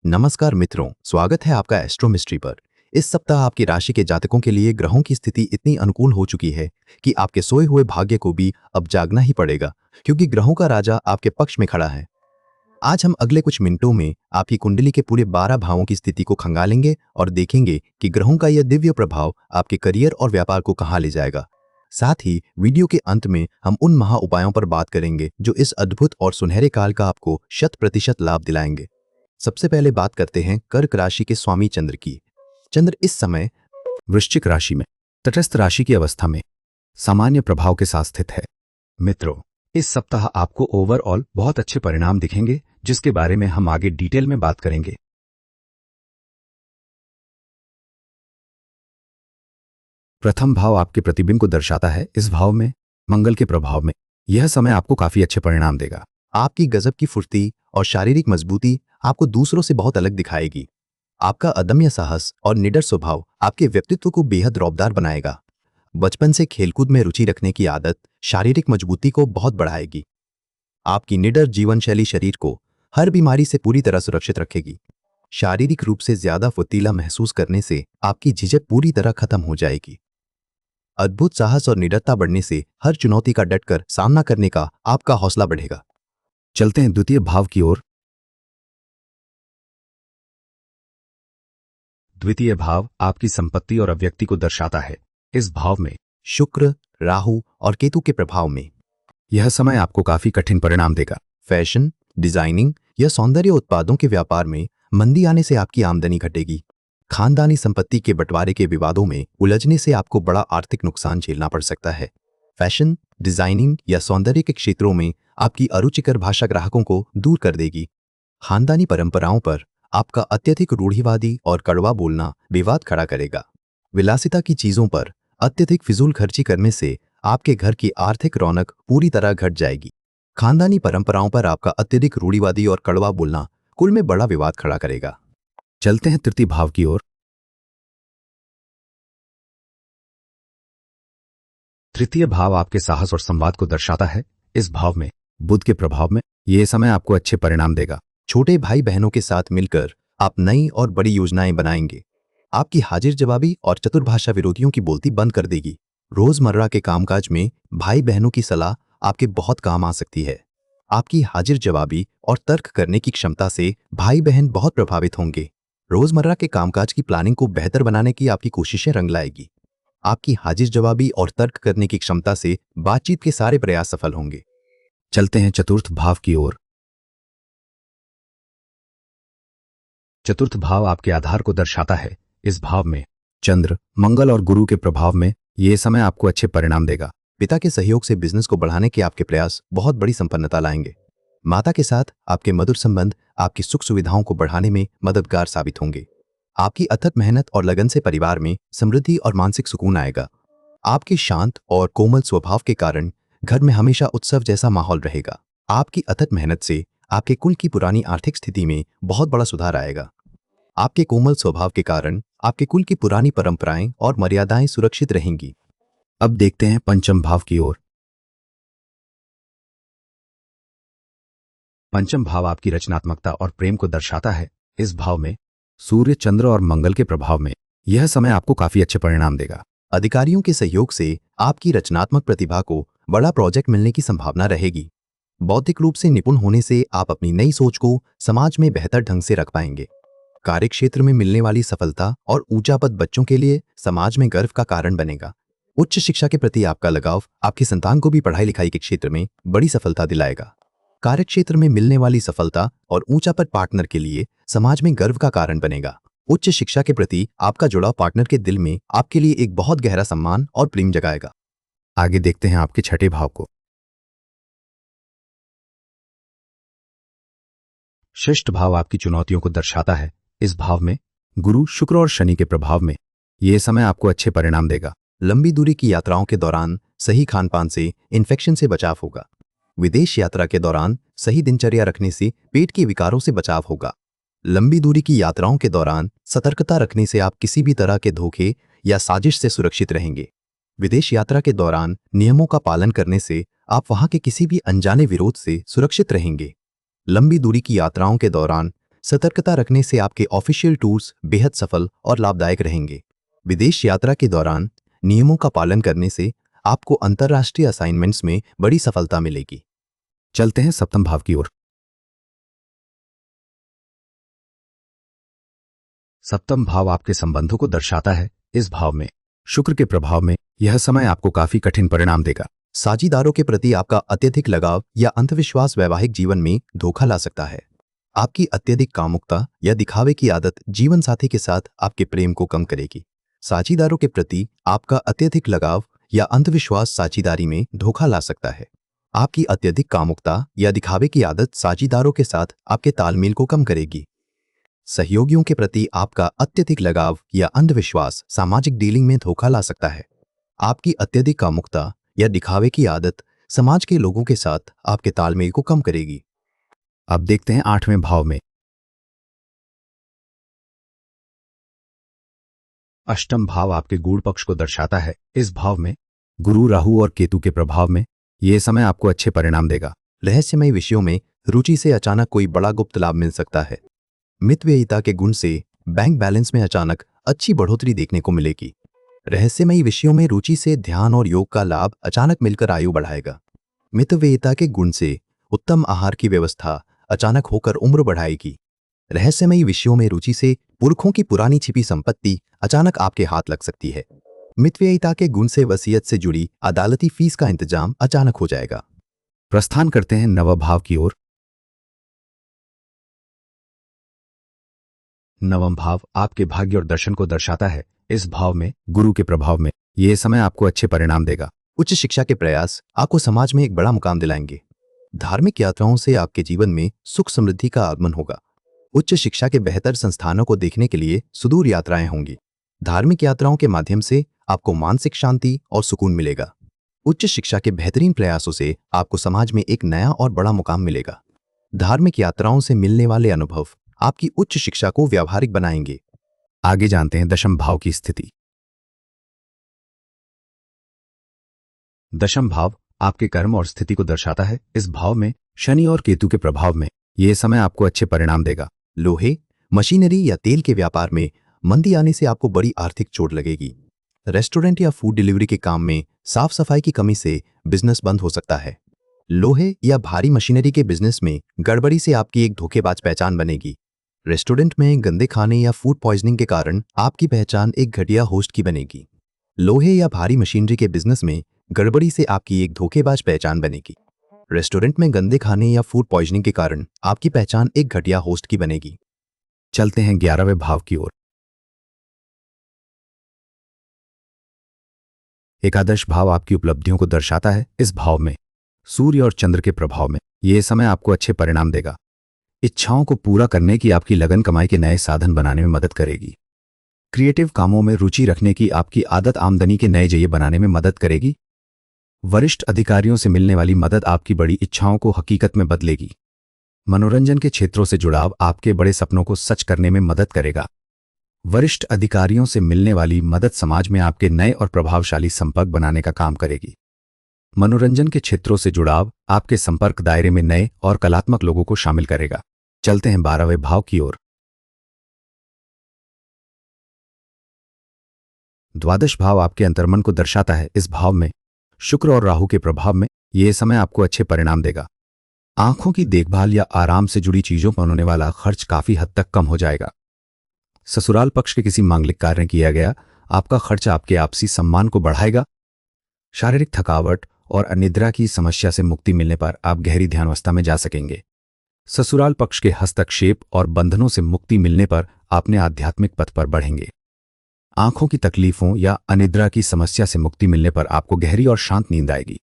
नमस्कार मित्रों, स्वागत है आपका एस्ट्रो मिस्ट्री पर। इस सप्ताह आपकी राशि के जातकों के लिए ग्रहों की स्थिति इतनी अनुकूल हो चुकी है कि आपके सोए हुए भाग्य को भी अब जागना ही पड़ेगा, क्योंकि ग्रहों का राजा आपके पक्ष में खड़ा है। आज हम अगले कुछ मिनटों में आपकी कुंडली के पूरे 12 भावों की स्थिति को खंगालेंगे और देखेंगे कि ग्रहों का यह दिव्य प्रभाव आपके करियर और व्यापार को कहाँ ले जाएगा। साथ ही वीडियो के अंत में हम उन महा उपायों पर बात करेंगे जो इस अद्भुत और सुनहरे काल का आपको 100% लाभ दिलाएंगे। सबसे पहले बात करते हैं कर्क राशि के स्वामी चंद्र की। चंद्र इस समय वृश्चिक राशि में तटस्थ राशि की अवस्था में सामान्य प्रभाव के साथ स्थित है। मित्रों, इस सप्ताह आपको ओवरऑल बहुत अच्छे परिणाम दिखेंगे, जिसके बारे में हम आगे डिटेल में बात करेंगे। प्रथम भाव आपके प्रतिबिंब को दर्शाता है। इस भाव में मंगल के प्रभाव में यह समय आपको काफी अच्छे परिणाम देगा। आपकी गजब की फुर्ती और शारीरिक मजबूती आपको दूसरों से बहुत अलग दिखाएगी। आपका अदम्य साहस और निडर स्वभाव आपके व्यक्तित्व को बेहद रौबदार बनाएगा। बचपन से खेलकूद में रुचि रखने की आदत शारीरिक मजबूती को बहुत बढ़ाएगी। आपकी निडर जीवन शैली शरीर को हर बीमारी से पूरी तरह सुरक्षित रखेगी। शारीरिक रूप से ज्यादा फुर्तीला महसूस करने से आपकी झिझक पूरी तरह खत्म हो जाएगी। अद्भुत साहस और निडरता बढ़ने से हर चुनौती का डटकर सामना करने का आपका हौसला बढ़ेगा। चलते हैं द्वितीय भाव की ओर। द्वितीय भाव आपकी संपत्ति और अव्यक्ति को दर्शाता है। इस भाव में शुक्र, राहु और केतु के प्रभाव में यह समय आपको काफी कठिन परिणाम देगा। फैशन, डिजाइनिंग या सौंदर्य उत्पादों के व्यापार में मंदी आने से आपकी आमदनी घटेगी। खानदानी संपत्ति के बंटवारे के विवादों में उलझने से आपको बड़ा आर्थिक नुकसान झेलना पड़ सकता है। फैशन, डिजाइनिंग या सौंदर्य के क्षेत्रों में आपकी अरुचिकर भाषा ग्राहकों को दूर कर देगी। खानदानी परंपराओं पर आपका अत्यधिक रूढ़िवादी और कड़वा बोलना विवाद खड़ा करेगा। विलासिता की चीजों पर अत्यधिक फिजूल खर्ची करने से आपके घर की आर्थिक रौनक पूरी तरह घट जाएगी। खानदानी परंपराओं पर आपका अत्यधिक रूढ़िवादी और कड़वा बोलना कुल में बड़ा विवाद खड़ा करेगा। चलते हैं तृतीय भाव की ओर। तृतीय भाव आपके साहस और संवाद को दर्शाता है। इस भाव में बुध के प्रभाव में यह समय आपको अच्छे परिणाम देगा। छोटे भाई बहनों के साथ मिलकर आप नई और बड़ी योजनाएं बनाएंगे। आपकी हाजिर जवाबी और चतुर्भाषा विरोधियों की बोलती बंद कर देगी। रोजमर्रा के कामकाज में भाई बहनों की सलाह आपके बहुत काम आ सकती है। आपकी हाजिर जवाबी और तर्क करने की क्षमता से भाई बहन बहुत प्रभावित होंगे। रोजमर्रा के कामकाज की प्लानिंग को बेहतर बनाने की आपकी कोशिशें रंग लाएगी। आपकी हाजिर जवाबी और तर्क करने की क्षमता से बातचीत के सारे प्रयास सफल होंगे। चलते हैं चतुर्थ भाव की ओर। चतुर्थ भाव आपके आधार को दर्शाता है। इस भाव में चंद्र, मंगल और गुरु के प्रभाव में यह समय आपको अच्छे परिणाम देगा। पिता के सहयोग से बिजनेस को बढ़ाने के आपके प्रयास बहुत बड़ी संपन्नता लाएंगे। माता के साथ आपके मधुर संबंध आपकी सुख सुविधाओं को बढ़ाने में मददगार साबित होंगे। आपकी अथक मेहनत और लगन से परिवार में समृद्धि और मानसिक सुकून आएगा। आपके शांत और कोमल स्वभाव के कारण घर में हमेशा उत्सव जैसा माहौल रहेगा। आपकी अथक मेहनत से आपके कुल की पुरानी आर्थिक स्थिति में बहुत बड़ा सुधार आएगा। आपके कोमल स्वभाव के कारण आपके कुल की पुरानी परंपराएं और मर्यादाएं सुरक्षित रहेंगी। अब देखते हैं पंचम भाव की ओर। पंचम भाव आपकी रचनात्मकता और प्रेम को दर्शाता है। इस भाव में सूर्य, चंद्र और मंगल के प्रभाव में यह समय आपको काफी अच्छे परिणाम देगा। अधिकारियों के सहयोग से आपकी रचनात्मक प्रतिभा को बड़ा प्रोजेक्ट मिलने की संभावना रहेगी। बौद्धिक रूप से निपुण होने से आप अपनी नई सोच को समाज में बेहतर ढंग से रख पाएंगे। कार्यक्षेत्र में मिलने वाली सफलता और ऊंचा पद बच्चों के लिए समाज में गर्व का कारण बनेगा। उच्च शिक्षा के प्रति आपका लगाव आपकी संतान को भी पढ़ाई लिखाई के क्षेत्र में बड़ी सफलता दिलाएगा। कार्यक्षेत्र में मिलने वाली सफलता और ऊंचा पद पार्टनर के लिए समाज में गर्व का कारण बनेगा। उच्च शिक्षा के प्रति आपका जुड़ाव पार्टनर के दिल में आपके लिए एक बहुत गहरा सम्मान और प्रेम जगाएगा। आगे देखते हैं आपके छठे भाव को। षष्ठ भाव आपकी चुनौतियों को दर्शाता है। इस भाव में गुरु, शुक्र और शनि के प्रभाव में यह समय आपको अच्छे परिणाम देगा। लंबी दूरी की यात्राओं के दौरान सही खानपान से इन्फेक्शन से बचाव होगा। विदेश यात्रा के दौरान सही दिनचर्या रखने से पेट के विकारों से बचाव होगा। लंबी दूरी की यात्राओं के दौरान सतर्कता रखने से आप किसी भी तरह के धोखे या साजिश से सुरक्षित रहेंगे। विदेश यात्रा के दौरान नियमों का पालन करने से आप वहां के किसी भी अनजाने विरोध से सुरक्षित रहेंगे। लंबी दूरी की यात्राओं के दौरान सतर्कता रखने से आपके ऑफिशियल टूर्स बेहद सफल और लाभदायक रहेंगे। विदेश यात्रा के दौरान नियमों का पालन करने से आपको अंतर्राष्ट्रीय असाइनमेंट्स में बड़ी सफलता मिलेगी। चलते हैं सप्तम भाव की ओर। सप्तम भाव आपके संबंधों को दर्शाता है। इस भाव में शुक्र के प्रभाव में यह समय आपको काफी कठिन परिणाम देगा। साझीदारों के प्रति आपका अत्यधिक लगाव या अंधविश्वास वैवाहिक जीवन में धोखा ला सकता है। आपकी अत्यधिक कामुकता या दिखावे की आदत जीवन साथी के साथ आपके प्रेम को कम करेगी। साझीदारों के प्रति आपका अत्यधिक लगाव या अंधविश्वास साझीदारी में धोखा ला सकता है। आपकी अत्यधिक कामुकता या दिखावे की आदत साझीदारों के साथ आपके तालमेल को कम करेगी। सहयोगियों के प्रति आपका अत्यधिक लगाव या अंधविश्वास सामाजिक डीलिंग में धोखा ला सकता है। आपकी अत्यधिक कामुकता या दिखावे की आदत समाज के लोगों के साथ आपके तालमेल को कम करेगी। अब देखते हैं आठवें भाव में। अष्टम भाव आपके गूढ़ पक्ष को दर्शाता है। इस भाव में गुरु, राहु और केतु के प्रभाव में यह समय आपको अच्छे परिणाम देगा। रहस्यमय विषयों में रुचि से अचानक कोई बड़ा गुप्त लाभ मिल सकता है। मितव्ययिता के गुण से बैंक बैलेंस में अचानक अच्छी बढ़ोतरी देखने को मिलेगी। रहस्यमयी विषयों में रुचि से ध्यान और योग का लाभ अचानक मिलकर आयु बढ़ाएगा। मितव्ययिता के गुण से उत्तम आहार की व्यवस्था अचानक होकर उम्र बढ़ाएगी। रहस्यमयी विषयों में रुचि से पुरखों की पुरानी छिपी संपत्ति अचानक आपके हाथ लग सकती है। मितव्ययिता के गुण से वसीयत से जुड़ी अदालती फीस का इंतजाम अचानक हो जाएगा। प्रस्थान करते हैं नव भाव की ओर। नवम भाव आपके भाग्य और दर्शन को दर्शाता है। इस भाव में गुरु के प्रभाव में यह समय आपको अच्छे परिणाम देगा। उच्च शिक्षा के प्रयास आपको समाज में एक बड़ा मुकाम दिलाएंगे। धार्मिक यात्राओं से आपके जीवन में सुख समृद्धि का आगमन होगा। उच्च शिक्षा के बेहतर संस्थानों को देखने के लिए सुदूर यात्राएं होंगी। धार्मिक यात्राओं के माध्यम से आपको मानसिक शांति और सुकून मिलेगा। उच्च शिक्षा के बेहतरीन प्रयासों से आपको समाज में एक नया और बड़ा मुकाम मिलेगा। धार्मिक यात्राओं से मिलने वाले अनुभव आपकी उच्च शिक्षा को व्यावहारिक बनाएंगे। आगे जानते हैं दशम भाव की स्थिति। दशम भाव आपके कर्म और स्थिति को दर्शाता है। इस भाव में शनि और केतु के प्रभाव में यह समय आपको अच्छे परिणाम देगा। लोहे, मशीनरी या तेल के व्यापार में मंदी आने से आपको बड़ी आर्थिक चोट लगेगी। रेस्टोरेंट या फूड डिलीवरी के काम में साफ सफाई की कमी से बिजनेस बंद हो सकता है। लोहे या भारी मशीनरी के बिजनेस में गड़बड़ी से आपकी एक धोखेबाज पहचान बनेगी। रेस्टोरेंट में गंदे खाने या फूड पॉइजनिंग के कारण आपकी पहचान एक घटिया होस्ट की बनेगी। लोहे या भारी मशीनरी के बिजनेस में गड़बड़ी से आपकी एक धोखेबाज पहचान बनेगी। रेस्टोरेंट में गंदे खाने या फूड पॉइजनिंग के कारण आपकी पहचान एक घटिया होस्ट की बनेगी। चलते हैं 11वें भाव की ओर। एकादश भाव आपकी उपलब्धियों को दर्शाता है। इस भाव में सूर्य और चंद्र के प्रभाव में यह समय आपको अच्छे परिणाम देगा। इच्छाओं को पूरा करने की आपकी लगन कमाई के नए साधन बनाने में मदद करेगी। क्रिएटिव कामों में रुचि रखने की आपकी आदत आमदनी के नए जरिए बनाने में मदद करेगी। वरिष्ठ अधिकारियों से मिलने वाली मदद आपकी बड़ी इच्छाओं को हकीकत में बदलेगी। मनोरंजन के क्षेत्रों से जुड़ाव आपके बड़े सपनों को सच करने में मदद करेगा। वरिष्ठ अधिकारियों से मिलने वाली मदद समाज में आपके नए और प्रभावशाली संपर्क बनाने का काम करेगी। मनोरंजन के क्षेत्रों से जुड़ाव आपके संपर्क दायरे में नए और कलात्मक लोगों को शामिल करेगा। चलते हैं 12वें भाव की ओर। द्वादश भाव आपके अंतर्मन को दर्शाता है। इस भाव में शुक्र और राहु के प्रभाव में यह समय आपको अच्छे परिणाम देगा। आंखों की देखभाल या आराम से जुड़ी चीजों पर होने वाला खर्च काफी हद तक कम हो जाएगा। ससुराल पक्ष के किसी मांगलिक कार्य किया गया आपका खर्च आपके आपसी सम्मान को बढ़ाएगा। शारीरिक थकावट और अनिद्रा की समस्या से मुक्ति मिलने पर आप गहरी ध्यानावस्था में जा सकेंगे। ससुराल पक्ष के हस्तक्षेप और बंधनों से मुक्ति मिलने पर आपने आध्यात्मिक पथ पर बढ़ेंगे। आंखों की तकलीफों या अनिद्रा की समस्या से मुक्ति मिलने पर आपको गहरी और शांत नींद आएगी।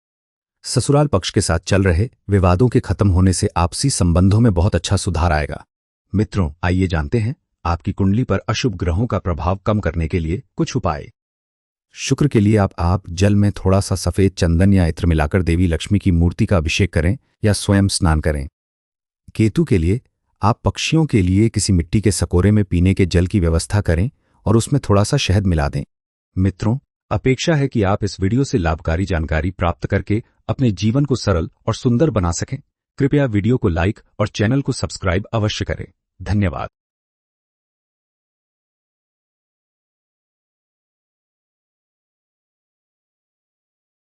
ससुराल पक्ष के साथ चल रहे विवादों के खत्म होने से आपसी संबंधों में बहुत अच्छा सुधार आएगा। मित्रों, आइए जानते हैं आपकी कुंडली पर अशुभ ग्रहों का प्रभाव कम करने के लिए कुछ उपाय। शुक्र के लिए आप जल में थोड़ा सा सफेद चंदन या इत्र मिलाकर देवी लक्ष्मी की मूर्ति का अभिषेक करें या स्वयं स्नान करें। केतु के लिए आप पक्षियों के लिए किसी मिट्टी के सकोरे में पीने के जल की व्यवस्था करें और उसमें थोड़ा सा शहद मिला दें। मित्रों, अपेक्षा है कि आप इस वीडियो से लाभकारी जानकारी प्राप्त करके अपने जीवन को सरल और सुंदर बना सकें। कृपया वीडियो को लाइक और चैनल को सब्सक्राइब अवश्य करें। धन्यवाद।